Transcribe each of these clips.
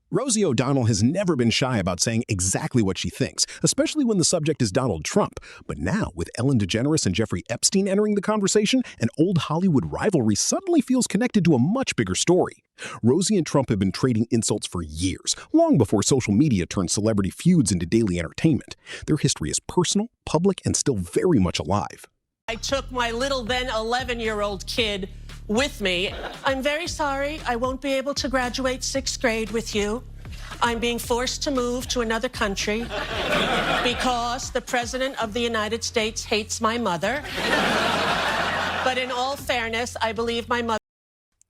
Rosie O'Donnell has never been shy about saying exactly what she thinks, especially when the subject is Donald Trump. But now, with Ellen DeGeneres and Jeffrey Epstein entering the conversation, an old Hollywood rivalry suddenly feels connected to a much bigger story. Rosie and Trump have been trading insults for years, long before social media turned celebrity feuds into daily entertainment. Their history is personal, public, and still very much alive. I took my little then 11-year-old kid with me. I'm very sorry I won't be able to graduate 6th grade with you. I'm being forced to move to another country because the President of the United States hates my mother. But in all fairness, I believe my mother.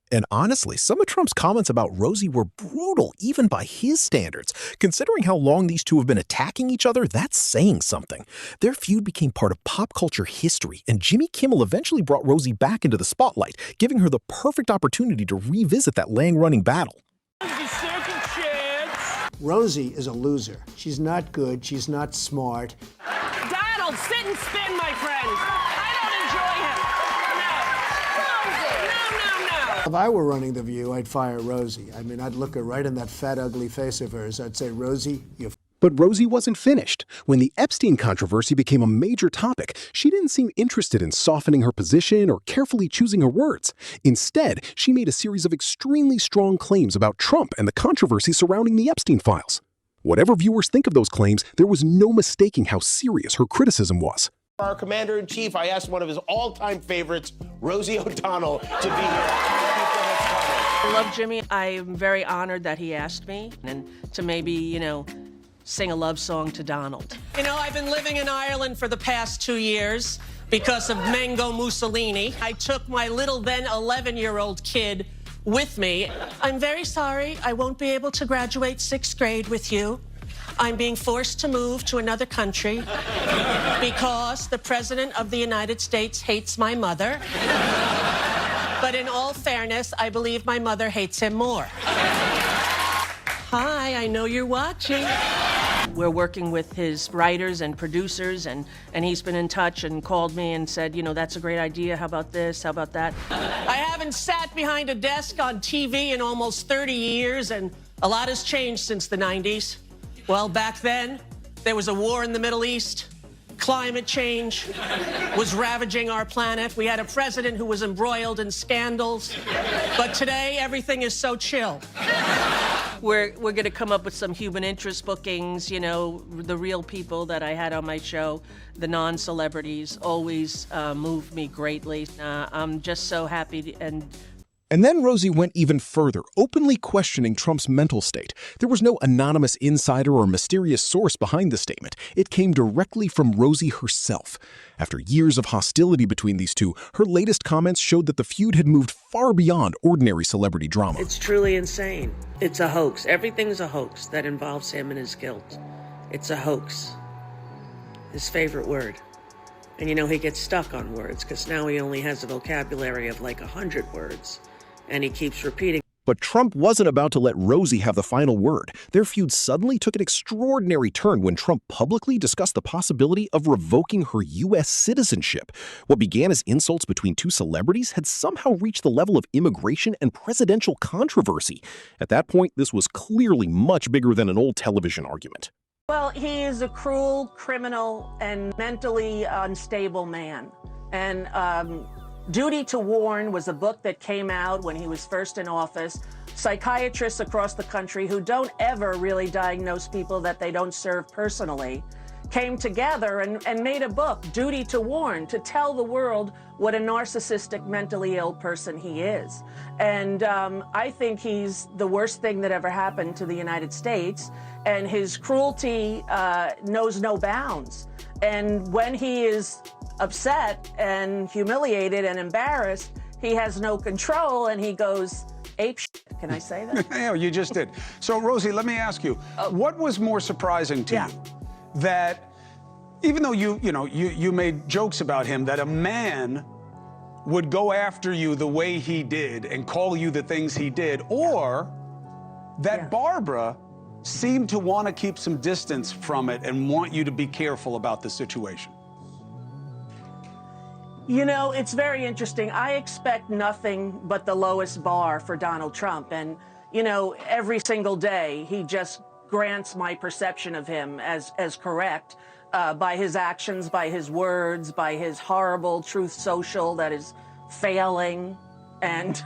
And honestly, some of Trump's comments about Rosie were brutal, even by his standards. Considering how long these two have been attacking each other, that's saying something. Their feud became part of pop culture history, and Jimmy Kimmel eventually brought Rosie back into the spotlight, giving her the perfect opportunity to revisit that long-running battle. Rosie is a loser. She's not good. She's not smart. Donald, sit and spin, my friend. I don't enjoy him. No. If I were running The View, I'd fire Rosie. I mean, I'd look her right in that fat, ugly face of hers. I'd say, Rosie, you. But Rosie wasn't finished. When the Epstein controversy became a major topic, she didn't seem interested in softening her position or carefully choosing her words. Instead, she made a series of extremely strong claims about Trump and the controversy surrounding the Epstein files. Whatever viewers think of those claims, there was no mistaking how serious her criticism was. Our commander-in-chief, I asked one of his all-time favorites, Rosie O'Donnell, to be here. I love Jimmy. I'm very honored that he asked me and to maybe, sing a love song to Donald. I've been living in Ireland for the past 2 years because of Mango Mussolini. I took my little then 11-year-old kid with me. I'm very sorry I won't be able to graduate 6th grade with you. I'm being forced to move to another country because the President of the United States hates my mother. But in all fairness, I believe my mother hates him more. Hi, I know you're watching. We're working with his writers and producers, and he's been in touch and called me and said, that's a great idea. How about this? How about that? I haven't sat behind a desk on TV in almost 30 years, and a lot has changed since the 90s. Well, back then, there was a war in the Middle East. Climate change was ravaging our planet. We had a president who was embroiled in scandals. But today, everything is so chill. We're going to come up with some human interest bookings, the real people that I had on my show, the non-celebrities, always moved me greatly. I'm just so happy And then Rosie went even further, openly questioning Trump's mental state. There was no anonymous insider or mysterious source behind the statement. It came directly from Rosie herself. After years of hostility between these two, her latest comments showed that the feud had moved far beyond ordinary celebrity drama. It's truly insane. It's a hoax. Everything's a hoax that involves him and his guilt. It's a hoax. His favorite word. And he gets stuck on words because now he only has a vocabulary of like 100 words. And he keeps repeating. But Trump wasn't about to let Rosie have the final word. Their feud suddenly took an extraordinary turn when Trump publicly discussed the possibility of revoking her U.S. citizenship. What began as insults between two celebrities had somehow reached the level of immigration and presidential controversy. At that point, this was clearly much bigger than an old television argument. Well, he is a cruel, criminal, and mentally unstable man. And Duty to Warn was a book that came out when he was first in office. Psychiatrists across the country who don't ever really diagnose people that they don't serve personally came together and made a book, Duty to Warn, to tell the world what a narcissistic, mentally ill person he is. And I think he's the worst thing that ever happened to the United States, and his cruelty knows no bounds. And when he is upset and humiliated and embarrassed, he has no control and he goes ape shit. Can I say that? Yeah, you just did. So, Rosie, let me ask you, what was more surprising to you? That even though you made jokes about him, that a man would go after you the way he did and call you the things he did, or that Barbara seemed to want to keep some distance from it and want you to be careful about the situation? It's very interesting. I expect nothing but the lowest bar for Donald Trump. And, you know, every single day he just grants my perception of him as correct by his actions, by his words, by his horrible Truth Social that is failing. And,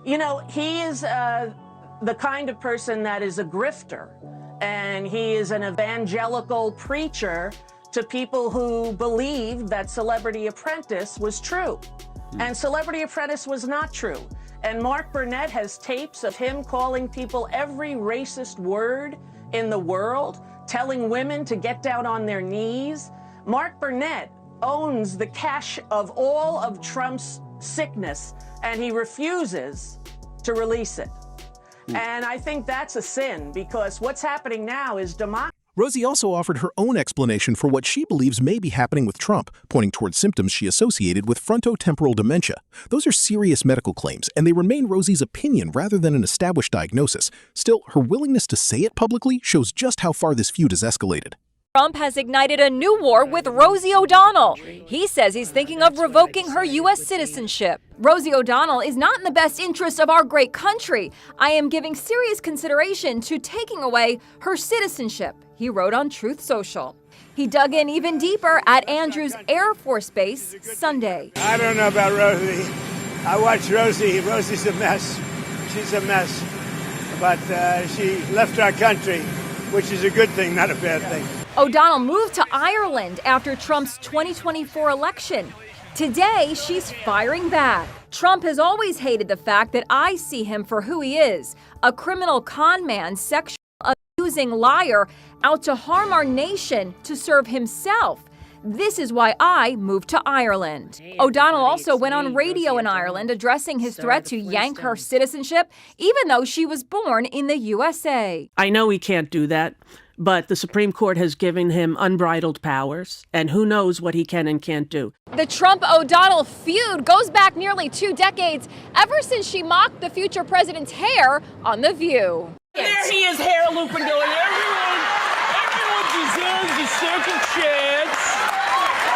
you know, he is the kind of person that is a grifter. And he is an evangelical preacher to people who believed that Celebrity Apprentice was true. And Celebrity Apprentice was not true. And Mark Burnett has tapes of him calling people every racist word in the world, telling women to get down on their knees. Mark Burnett owns the cache of all of Trump's sickness, and he refuses to release it. And I think that's a sin, because what's happening now is democracy. Rosie also offered her own explanation for what she believes may be happening with Trump, pointing towards symptoms she associated with frontotemporal dementia. Those are serious medical claims, and they remain Rosie's opinion rather than an established diagnosis. Still, her willingness to say it publicly shows just how far this feud has escalated. Trump has ignited a new war with Rosie O'Donnell. He says he's thinking of revoking her U.S. citizenship. Rosie O'Donnell is not in the best interest of our great country. I am giving serious consideration to taking away her citizenship, he wrote on Truth Social. He dug in even deeper at Andrews Air Force Base Sunday. I don't know about Rosie. I watch Rosie. Rosie's a mess. She's a mess. But she left our country, which is a good thing, not a bad thing. O'Donnell moved to Ireland after Trump's 2024 election. Today, she's firing back. Trump has always hated the fact that I see him for who he is, a criminal con man, sexual abusing liar, out to harm our nation to serve himself. This is why I moved to Ireland. O'Donnell also went on radio in Ireland addressing his threat to yank her citizenship, even though she was born in the USA. I know he can't do that, but the Supreme Court has given him unbridled powers, and who knows what he can and can't do. The Trump-O'Donnell feud goes back nearly 2 decades, ever since she mocked the future president's hair on The View. There he is, hair looping, going, everyone deserves a second chance,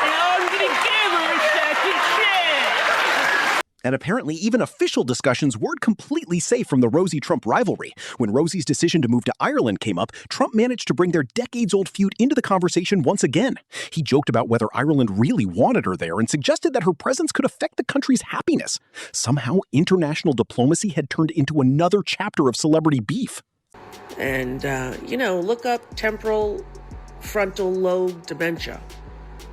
and I'm going to give her a second chance. And apparently, even official discussions weren't completely safe from the Rosie-Trump rivalry. When Rosie's decision to move to Ireland came up, Trump managed to bring their decades-old feud into the conversation once again. He joked about whether Ireland really wanted her there and suggested that her presence could affect the country's happiness. Somehow, international diplomacy had turned into another chapter of celebrity beef. And, you know, look up temporal frontal lobe dementia.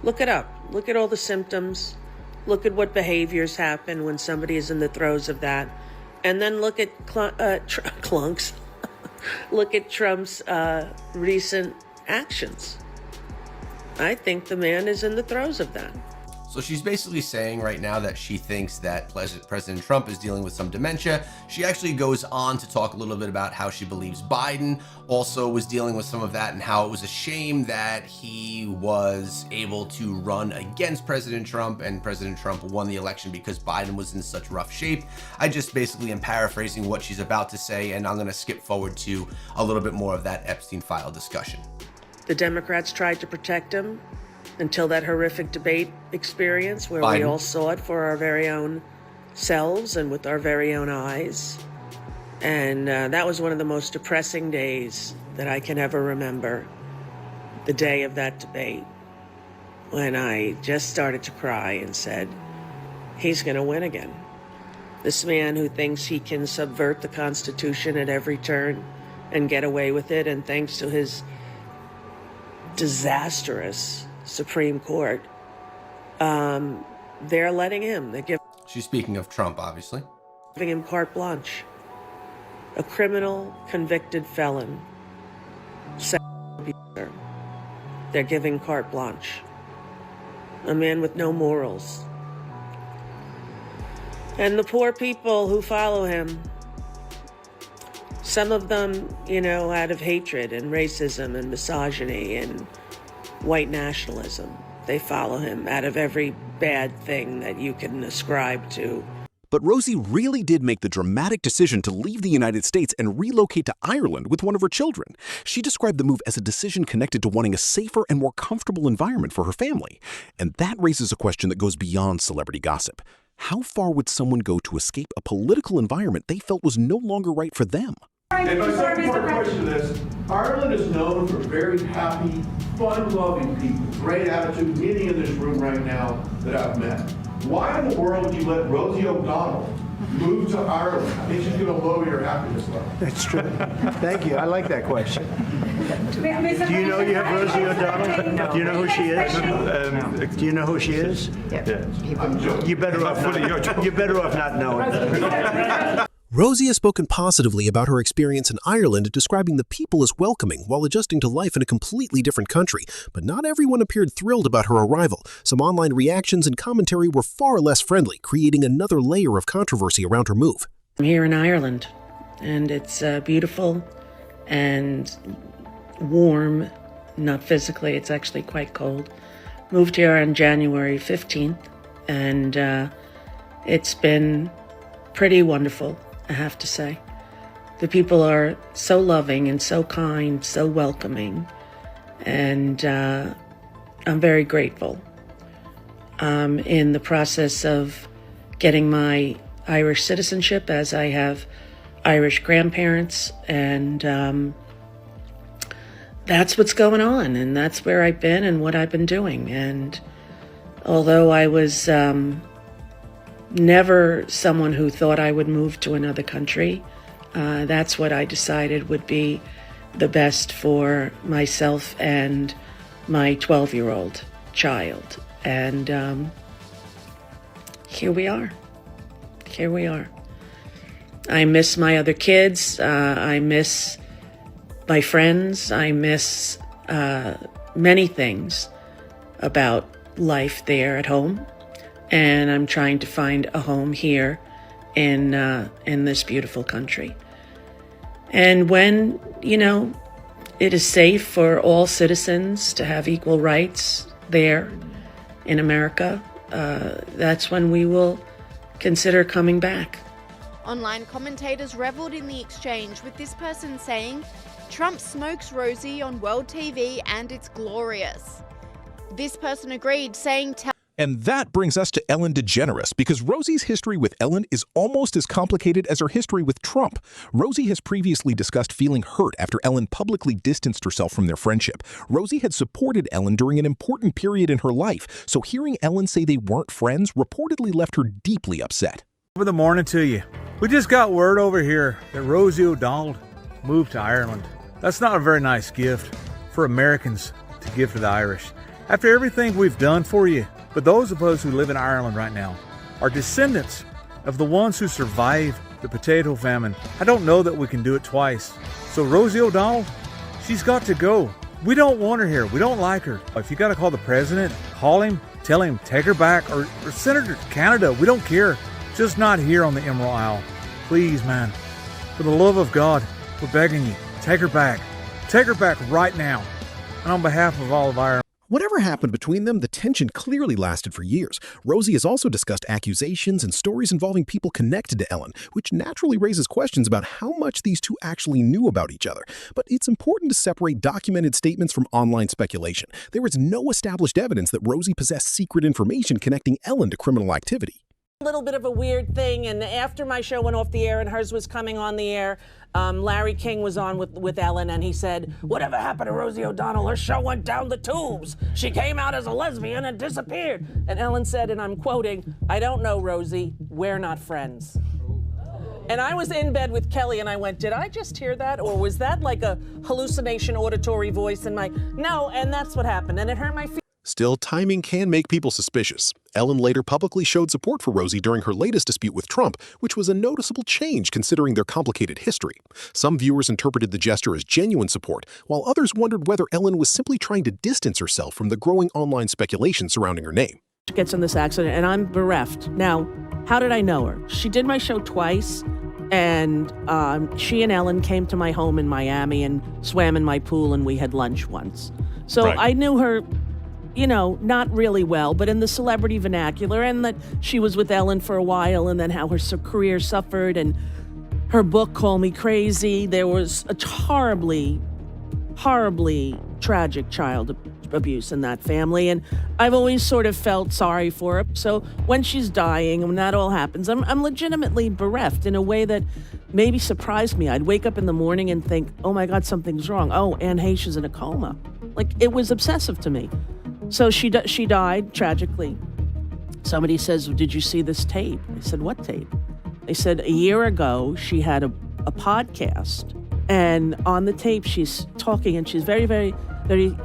Look it up. Look at all the symptoms. Look at what behaviors happen when somebody is in the throes of that. And then look at Clunk's. Look at Trump's recent actions. I think the man is in the throes of that. So she's basically saying right now that she thinks that President Trump is dealing with some dementia. She actually goes on to talk a little bit about how she believes Biden also was dealing with some of that and how it was a shame that he was able to run against President Trump and President Trump won the election because Biden was in such rough shape. I just basically am paraphrasing what she's about to say, and I'm going to skip forward to a little bit more of that Epstein file discussion. The Democrats tried to protect him until that horrific debate experience where Biden. we all saw it for our very own selves and with our very own eyes. And that was one of the most depressing days that I can ever remember, the day of that debate, when I just started to cry and said, he's going to win again. This man who thinks he can subvert the Constitution at every turn and get away with it, and thanks to his disastrous Supreme Court, they're letting him. She's speaking of Trump, obviously. Giving him carte blanche. A criminal, convicted felon. Sexual abuser. They're giving carte blanche. A man with no morals. And the poor people who follow him, some of them, you know, out of hatred and racism and misogyny and white nationalism. They follow him out of every bad thing that you can ascribe to. But Rosie really did make the dramatic decision to leave the United States and relocate to Ireland with one of her children. She described the move as a decision connected to wanting a safer and more comfortable environment for her family. And that raises a question that goes beyond celebrity gossip. How far would someone go to escape a political environment they felt was no longer right for them? And my second part question to this, Ireland is known for very happy, fun-loving people, great attitude, many in this room right now that I've met. Why in the world would you let Rosie O'Donnell move to Ireland? I think she's going to lower your happiness level. That's true. Thank you. I like that question. Do you know you have Rosie O'Donnell? No. Do you know who she is? Do you know who she is? Yeah. I'm joking. You're better off not knowing. Rosie has spoken positively about her experience in Ireland, describing the people as welcoming while adjusting to life in a completely different country. But not everyone appeared thrilled about her arrival. Some online reactions and commentary were far less friendly, creating another layer of controversy around her move. I'm here in Ireland, and it's beautiful and warm, not physically, it's actually quite cold. Moved here on January 15th, and it's been pretty wonderful, I have to say. The people are so loving and so kind, so welcoming, and I'm very grateful. I'm in the process of getting my Irish citizenship, as I have Irish grandparents, and that's what's going on, and that's where I've been and what I've been doing. And although I was never someone who thought I would move to another country, that's what I decided would be the best for myself and my 12-year-old child. And here we are. Here we are. I miss my other kids. I miss my friends. I miss many things about life there at home. And I'm trying to find a home here in this beautiful country. And when, it is safe for all citizens to have equal rights there in America, that's when we will consider coming back. Online commentators reveled in the exchange, with this person saying, "Trump smokes Rosie on world TV and it's glorious." This person agreed, saying, And that brings us to Ellen DeGeneres, because Rosie's history with Ellen is almost as complicated as her history with Trump. Rosie has previously discussed feeling hurt after Ellen publicly distanced herself from their friendship. Rosie had supported Ellen during an important period in her life, so hearing Ellen say they weren't friends reportedly left her deeply upset. Over the morning to you. We just got word over here that Rosie O'Donnell moved to Ireland. That's not a very nice gift for Americans to give to the Irish. After everything we've done for you, but those of us who live in Ireland right now are descendants of the ones who survived the potato famine. I don't know that we can do it twice. So Rosie O'Donnell, she's got to go. We don't want her here. We don't like her. If you got to call the president, call him, tell him, take her back, or send her to Canada. We don't care. Just not here on the Emerald Isle. Please, man. For the love of God, we're begging you. Take her back. Take her back right now. And on behalf of all of Ireland. Whatever happened between them, the tension clearly lasted for years. Rosie has also discussed accusations and stories involving people connected to Ellen, which naturally raises questions about how much these two actually knew about each other. But it's important to separate documented statements from online speculation. There is no established evidence that Rosie possessed secret information connecting Ellen to criminal activity. A little bit of a weird thing, and after my show went off the air and hers was coming on the air, Larry King was on with Ellen, and he said, "Whatever happened to Rosie O'Donnell? Her show went down the tubes. She came out as a lesbian and disappeared." And Ellen said, and I'm quoting, "I don't know, Rosie. We're not friends." And I was in bed with Kelly, and I went, did I just hear that? Or was that like a hallucination auditory voice in my... No, and that's what happened, and it hurt my feelings. Still, timing can make people suspicious. Ellen later publicly showed support for Rosie during her latest dispute with Trump, which was a noticeable change considering their complicated history. Some viewers interpreted the gesture as genuine support, while others wondered whether Ellen was simply trying to distance herself from the growing online speculation surrounding her name. She gets in this accident, and I'm bereft. Now, how did I know her? She did my show twice, and she and Ellen came to my home in Miami and swam in my pool, and we had lunch once. So right. I knew her, not really well, but in the celebrity vernacular, and that she was with Ellen for a while, and then how her career suffered, and her book, Call Me Crazy. There was a horribly, horribly tragic child abuse in that family, and I've always sort of felt sorry for her. So when she's dying and when that all happens, I'm legitimately bereft in a way that maybe surprised me. I'd wake up in the morning and think, oh my God, something's wrong. Oh, Anne Heche is in a coma. Like, it was obsessive to me. So she died tragically. Somebody says, did you see this tape? I said, what tape? They said a year ago she had a podcast, and on the tape she's talking, and she's very, very, very,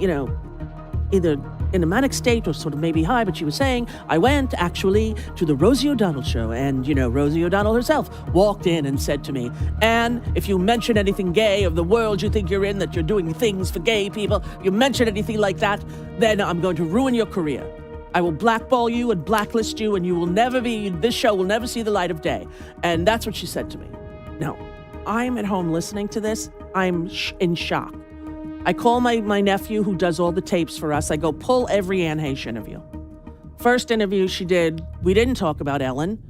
either in a manic state or sort of maybe high, but she was saying, I went actually to the Rosie O'Donnell show, and Rosie O'Donnell herself walked in and said to me, Anne, if you mention anything gay of the world you think you're in, that you're doing things for gay people, you mention anything like that, then I'm going to ruin your career. I will blackball you and blacklist you, and this show will never see the light of day. And that's what she said to me. Now, I'm at home listening to this. I'm in shock. I call my nephew who does all the tapes for us. I go, pull every Anne Heche interview. First interview she did, we didn't talk about Ellen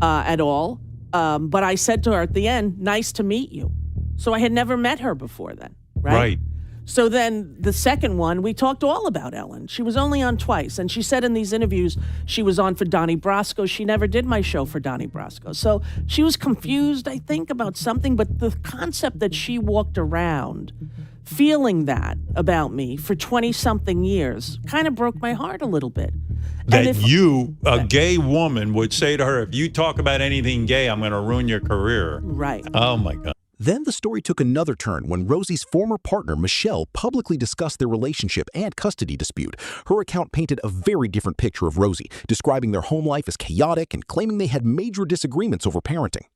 at all. But I said to her at the end, nice to meet you. So I had never met her before then, right? Right. So then the second one, we talked all about Ellen. She was only on twice. And she said in these interviews she was on for Donnie Brasco. She never did my show for Donnie Brasco. So she was confused, I think, about something. But the concept that she walked around feeling that about me for 20-something years kind of broke my heart a little bit. That a gay woman, would say to her, if you talk about anything gay, I'm going to ruin your career. Right. Oh, my God. Then the story took another turn when Rosie's former partner, Michelle, publicly discussed their relationship and custody dispute. Her account painted a very different picture of Rosie, describing their home life as chaotic and claiming they had major disagreements over parenting.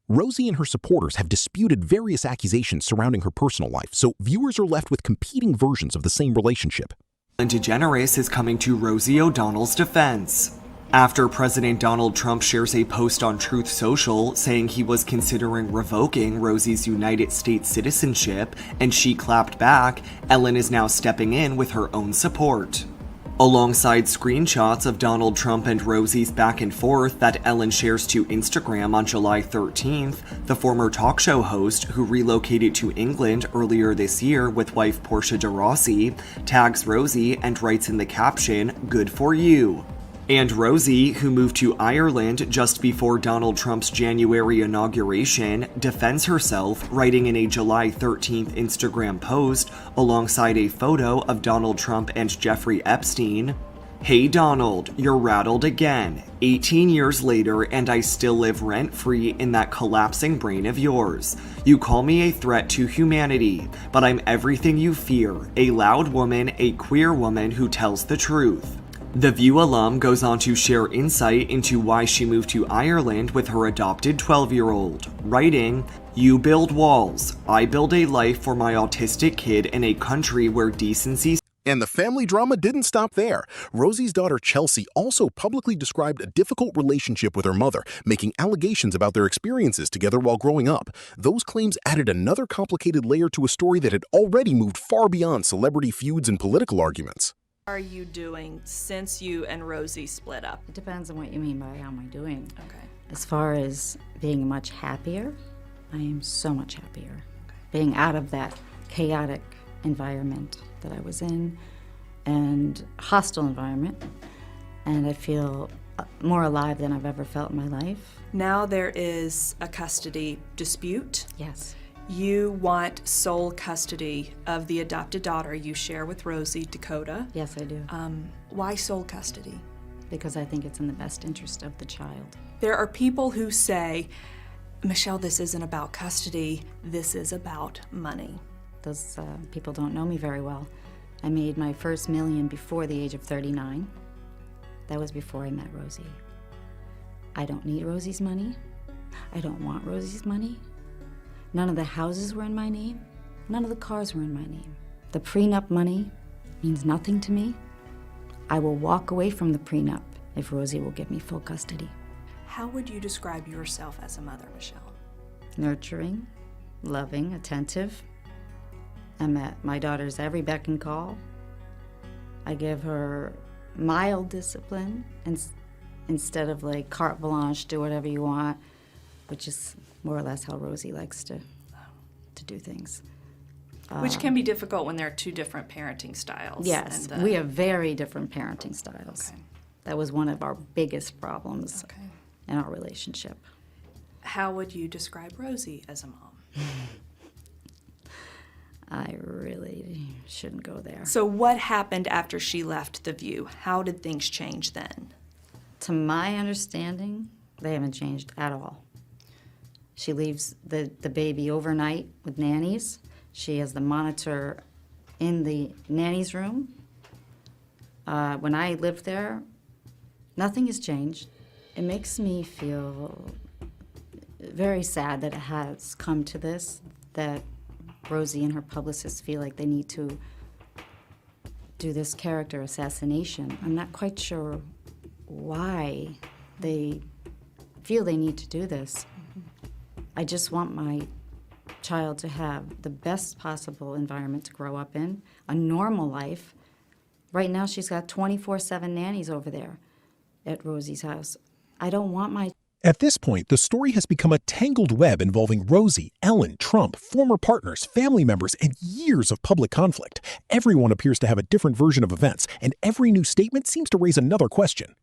Rosie and her supporters have disputed various accusations surrounding her personal life, so viewers are left with competing versions of the same relationship. Ellen DeGeneres is coming to Rosie O'Donnell's defense. After President Donald Trump shares a post on Truth Social saying he was considering revoking Rosie's United States citizenship, and she clapped back, Ellen is now stepping in with her own support. Alongside screenshots of Donald Trump and Rosie's back and forth that Ellen shares to Instagram on July 13th, the former talk show host, who relocated to England earlier this year with wife Portia de Rossi, tags Rosie and writes in the caption, "Good for you." And Rosie, who moved to Ireland just before Donald Trump's January inauguration, defends herself, writing in a July 13th Instagram post alongside a photo of Donald Trump and Jeffrey Epstein, "Hey Donald, you're rattled again. 18 years later and I still live rent-free in that collapsing brain of yours. You call me a threat to humanity, but I'm everything you fear, a loud woman, a queer woman who tells the truth." The View alum goes on to share insight into why she moved to Ireland with her adopted 12-year-old, writing, "You build walls. I build a life for my autistic kid in a country where decency..." And the family drama didn't stop there. Rosie's daughter Chelsea also publicly described a difficult relationship with her mother, making allegations about their experiences together while growing up. Those claims added another complicated layer to a story that had already moved far beyond celebrity feuds and political arguments. Are you doing since you and Rosie split up? It depends on what you mean by how am I doing. Okay. As far as being much happier, I am so much happier. Okay. Being out of that chaotic environment that I was in and hostile environment, and I feel more alive than I've ever felt in my life. Now there is a custody dispute. Yes. You want sole custody of the adopted daughter you share with Rosie, Dakota. Yes, I do. Why sole custody? Because I think it's in the best interest of the child. There are people who say, Michelle, this isn't about custody, this is about money. Those people don't know me very well. I made my first $1 million before the age of 39. That was before I met Rosie. I don't need Rosie's money. I don't want Rosie's money. None of the houses were in my name. None of the cars were in my name. The prenup money means nothing to me. I will walk away from the prenup if Rosie will give me full custody. How would you describe yourself as a mother, Michelle? Nurturing, loving, attentive. I'm at my daughter's every beck and call. I give her mild discipline instead of like carte blanche, do whatever you want, which is more or less how Rosie likes to do things. Which can be difficult when there are two different parenting styles. Yes, we have very different parenting styles. Okay. That was one of our biggest problems in our relationship. How would you describe Rosie as a mom? I really shouldn't go there. So what happened after she left The View? How did things change then? To my understanding, they haven't changed at all. She leaves the baby overnight with nannies. She has the monitor in the nanny's room. When I lived there, nothing has changed. It makes me feel very sad that it has come to this, that Rosie and her publicists feel like they need to do this character assassination. I'm not quite sure why they feel they need to do this. I just want my child to have the best possible environment to grow up in, a normal life. Right now she's got 24/7 nannies over there at Rosie's house. I don't want my... At this point, the story has become a tangled web involving Rosie, Ellen, Trump, former partners, family members, and years of public conflict. Everyone appears to have a different version of events, and every new statement seems to raise another question.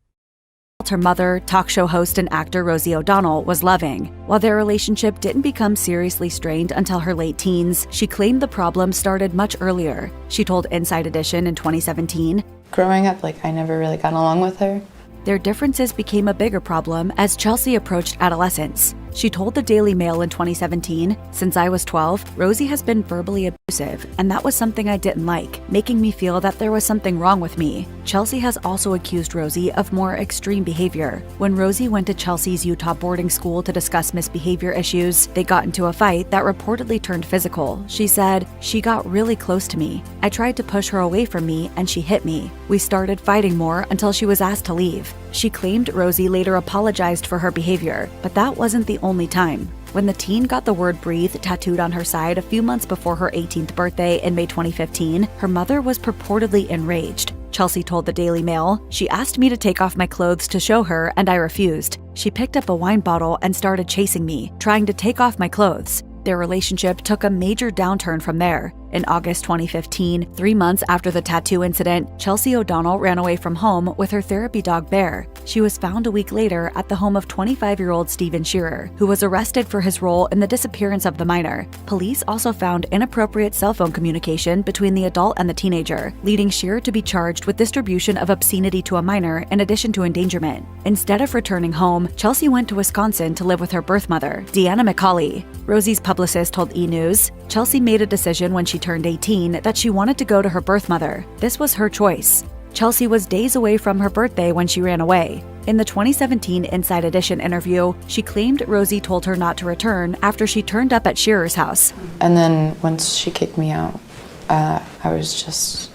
Her mother, talk show host and actor Rosie O'Donnell, was loving. While their relationship didn't become seriously strained until her late teens, she claimed the problem started much earlier. She told Inside Edition in 2017, "Growing up, I never really got along with her. Their differences became a bigger problem as Chelsea approached adolescence. She told the Daily Mail in 2017, "Since I was 12, Rosie has been verbally abusive, and that was something I didn't like, making me feel that there was something wrong with me." Chelsea has also accused Rosie of more extreme behavior. When Rosie went to Chelsea's Utah boarding school to discuss misbehavior issues, they got into a fight that reportedly turned physical. She said, "She got really close to me. I tried to push her away from me, and she hit me. We started fighting more until she was asked to leave." She claimed Rosie later apologized for her behavior, but that wasn't the only time. When the teen got the word "breathe" tattooed on her side a few months before her 18th birthday in May 2015, her mother was purportedly enraged. Chelsea told the Daily Mail, "She asked me to take off my clothes to show her, and I refused. She picked up a wine bottle and started chasing me, trying to take off my clothes." Their relationship took a major downturn from there. In August 2015, 3 months after the tattoo incident, Chelsea O'Donnell ran away from home with her therapy dog Bear. She was found a week later at the home of 25-year-old Stephen Shearer, who was arrested for his role in the disappearance of the minor. Police also found inappropriate cell phone communication between the adult and the teenager, leading Shearer to be charged with distribution of obscenity to a minor in addition to endangerment. Instead of returning home, Chelsea went to Wisconsin to live with her birth mother, Deanna McCauley. Rosie's publicist told E! News, Chelsea made a decision when she turned 18 that she wanted to go to her birth mother. This was her choice. Chelsea was days away from her birthday when she ran away. In the 2017 Inside Edition interview, she claimed Rosie told her not to return after she turned up at Shearer's house. And then once she kicked me out, I was just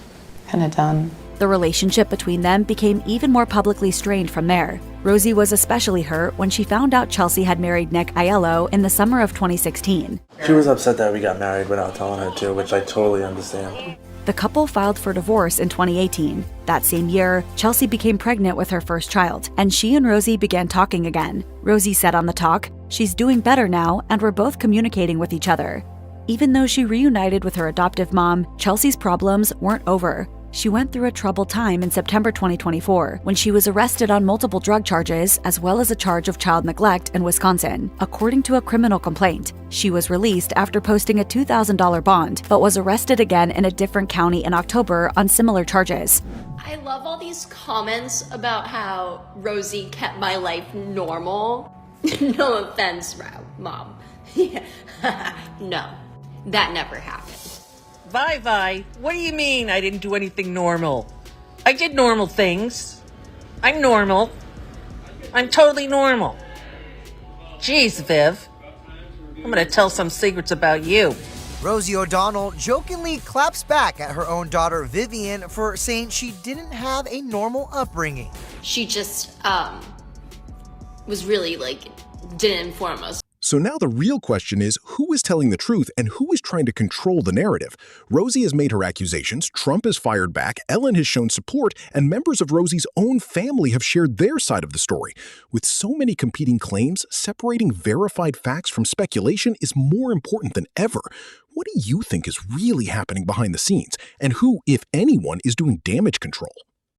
kind of done. The relationship between them became even more publicly strained from there. Rosie was especially hurt when she found out Chelsea had married Nick Aiello in the summer of 2016. She was upset that we got married without telling her to, which I totally understand. The couple filed for divorce in 2018. That same year, Chelsea became pregnant with her first child, and she and Rosie began talking again. Rosie said on the talk, "She's doing better now, and we're both communicating with each other." Even though she reunited with her adoptive mom, Chelsea's problems weren't over. She went through a troubled time in September 2024 when she was arrested on multiple drug charges as well as a charge of child neglect in Wisconsin. According to a criminal complaint, she was released after posting a $2,000 bond, but was arrested again in a different county in October on similar charges. I love all these comments about how Rosie kept my life normal. No offense, Mom. No, that never happened. Vi, what do you mean I didn't do anything normal? I did normal things. I'm normal. I'm totally normal. Jeez, Viv. I'm gonna tell some secrets about you. Rosie O'Donnell jokingly claps back at her own daughter Vivian for saying she didn't have a normal upbringing. She just, was really, didn't inform us. So now the real question is, who is telling the truth and who is trying to control the narrative? Rosie has made her accusations, Trump has fired back, Ellen has shown support, and members of Rosie's own family have shared their side of the story. With so many competing claims, separating verified facts from speculation is more important than ever. What do you think is really happening behind the scenes, and who, if anyone, is doing damage control?